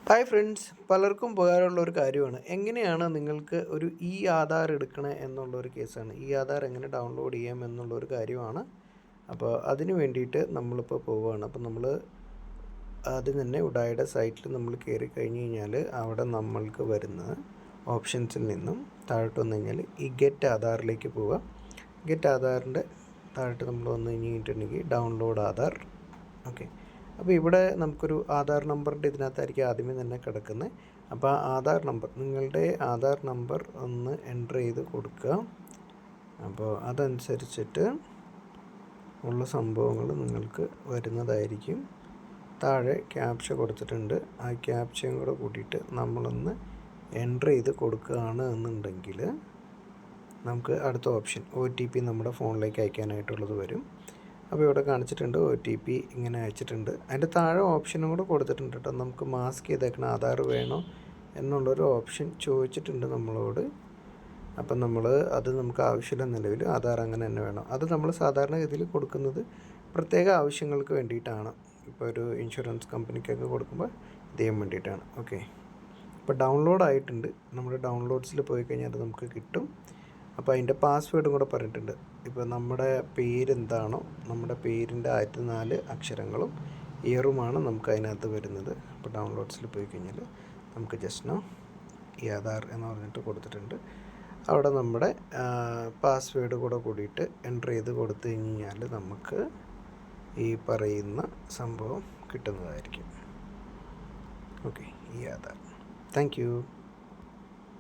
Hi friends, പലർക്കും ഉപകാരമുള്ള ഒരു കാര്യമാണ് എങ്ങനെയാണ് നിങ്ങൾക്ക് ഒരു ഇ ആധാർ എടുക്കണേ എന്നുള്ളൊരു കേസാണ്. ഇ ആധാർ എങ്ങനെ ഡൗൺലോഡ് ചെയ്യാം എന്നുള്ളൊരു കാര്യമാണ്. അപ്പോൾ അതിന് വേണ്ടിയിട്ട് നമ്മളിപ്പോൾ പോവുകയാണ്. അപ്പോൾ നമ്മൾ ആദ്യം തന്നെ ഉഡായുടെ സൈറ്റിൽ നമ്മൾ കയറി കഴിഞ്ഞ് കഴിഞ്ഞാൽ അവിടെ നമ്മൾക്ക് വരുന്ന ഓപ്ഷൻസിൽ നിന്നും താഴോട്ട് വന്നു കഴിഞ്ഞാൽ ഈ ഗെറ്റ് ആധാറിലേക്ക് പോവുക. ഗെറ്റ് ആധാറിൻ്റെ താഴോട്ട് നമ്മൾ വന്നു കഴിഞ്ഞിട്ടുണ്ടെങ്കിൽ ഡൗൺലോഡ് ആധാർ. ഓക്കെ, അപ്പോൾ ഇവിടെ നമുക്കൊരു ആധാർ നമ്പറിൻ്റെ ഇതിനകത്തായിരിക്കും ആദ്യമേ തന്നെ കിടക്കുന്നത്. അപ്പോൾ ആ ആധാർ നമ്പർ, നിങ്ങളുടെ ആധാർ നമ്പർ ഒന്ന് എൻ്റർ ചെയ്ത് കൊടുക്കുക. അപ്പോൾ അതനുസരിച്ചിട്ട് ഉള്ള സംഭവങ്ങൾ നിങ്ങൾക്ക് വരുന്നതായിരിക്കും. താഴെ ക്യാപ്ച കൊടുത്തിട്ടുണ്ട്. ആ ക്യാപ്ചയും കൂടെ കൂട്ടിയിട്ട് നമ്മളൊന്ന് എൻ്റർ ചെയ്ത് കൊടുക്കുകയാണ് എന്നുണ്ടെങ്കിൽ നമുക്ക് അടുത്ത ഓപ്ഷൻ OTP നമ്മുടെ ഫോണിലേക്ക് അയക്കാനായിട്ടുള്ളത് വരും. അപ്പോൾ ഇവിടെ കാണിച്ചിട്ടുണ്ട് OTP ഇങ്ങനെ അയച്ചിട്ടുണ്ട്. അതിൻ്റെ താഴെ ഓപ്ഷനും കൂടെ കൊടുത്തിട്ടുണ്ട് കേട്ടോ. നമുക്ക് മാസ്ക് ചെയ്തേക്കണ ആധാർ വേണോ എന്നുള്ളൊരു ഓപ്ഷൻ ചോദിച്ചിട്ടുണ്ട് നമ്മളോട്. അപ്പം നമ്മൾ അത് നമുക്ക് ആവശ്യമില്ല, നിലവിൽ ആധാർ അങ്ങനെ തന്നെ വേണം. അത് നമ്മൾ സാധാരണഗതിയിൽ കൊടുക്കുന്നത് പ്രത്യേക ആവശ്യങ്ങൾക്ക് വേണ്ടിയിട്ടാണ്. ഇപ്പോൾ ഒരു ഇൻഷുറൻസ് കമ്പനിക്കൊക്കെ കൊടുക്കുമ്പോൾ ഇത് ചെയ്യാൻ വേണ്ടിയിട്ടാണ്. ഓക്കെ, ഇപ്പോൾ ഡൗൺലോഡ് ആയിട്ടുണ്ട്. നമ്മൾ ഡൗൺലോഡ്സിൽ പോയി കഴിഞ്ഞാൽ അത് നമുക്ക് കിട്ടും. അപ്പോൾ അതിൻ്റെ പാസ്വേഡും കൂടെ പറഞ്ഞിട്ടുണ്ട്. ഇപ്പോൾ നമ്മുടെ പേരെന്താണോ, നമ്മുടെ പേരിൻ്റെ ആദ്യത്തെ 4 അക്ഷരങ്ങളും ഇയറുമാണ് നമുക്ക് അതിനകത്ത് വരുന്നത്. അപ്പോൾ ഡൗൺലോഡ്സിൽ പോയി കഴിഞ്ഞാൽ നമുക്ക് ജസ്റ്റ് നോ ഈ ആധാർ എന്ന് പറഞ്ഞിട്ട് കൊടുത്തിട്ടുണ്ട്. അവിടെ നമ്മുടെ പാസ്വേഡ് കൂടെ കൂടിയിട്ട് എൻ്റർ ചെയ്ത് കൊടുത്തു കഴിഞ്ഞാൽ നമുക്ക് ഈ പറയുന്ന സംഭവം കിട്ടുന്നതായിരിക്കും. ഓക്കെ, ഈ ആധാർ. Thank you.